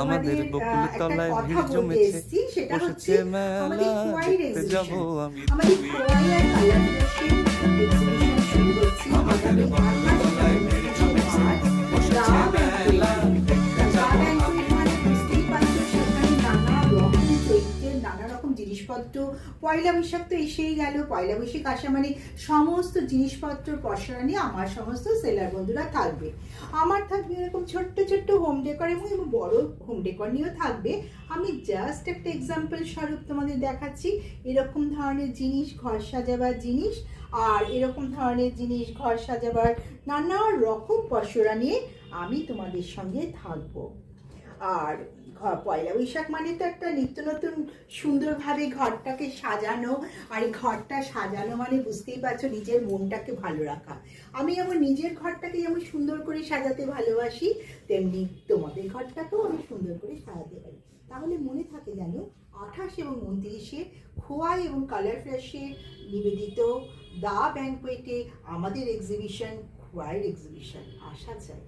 আমাদের বকুল তলায় ভিড় জমেছে, বসেছে মেলা, দেখতে যাবো আমি আমাদের খোয়াই আর কালারফুল এক্সিবিশন শুরু হচ্ছে আমাদের বকুল তলায় ভিড় জমেছে, বসেছে মেলা, দেখতে যাবো আমি নানা রকম জিনিসপত্র। পয়লা বৈশাখ তো এসেই গেল, পয়লা বৈশাখ আসা মানে সমস্ত জিনিসপত্র পসরা নিয়ে আমার সমস্ত সেলার বন্ধুরা থাকবে। আমার থাকবে এরকম ছোট্ট ছোট্ট হোম ডেকর এবং বড় হোম ডেকর নিয়েও থাকবে। আমি জাস্ট একটা এক্সাম্পল স্বরূপ তোমাদের দেখাচ্ছি। এরকম ধরনের জিনিস, ঘর সাজাবার জিনিস, আর এরকম ধরনের জিনিস ঘর সাজাবার নানা রকম পসরা নিয়ে আমি তোমাদের সঙ্গে থাকবো। আর পয়লা বৈশাখ মানে তো একটা নিত্য নতুন সুন্দরভাবে ঘরটাকে সাজানো, আর এই ঘরটা সাজানো মানে বুঝতেই পারছো নিজের মনটাকে ভালো রাখা। আমি আমার নিজের ঘরটাকে যেমন সুন্দর করে সাজাতে ভালোবাসি, তেমনি তোমাদের ঘরটাকেও আমি সুন্দর করে সাজাতে পারি। তাহলে মনে থাকে যেন 28 এবং 29-এ খোয়াই এবং কালার ফ্রেশে নিবেদিত দ্য ব্যাংকুয়েটে আমাদের এক্সিবিশন, খোয়াইয়ের এক্সিবিশন আসা চাই।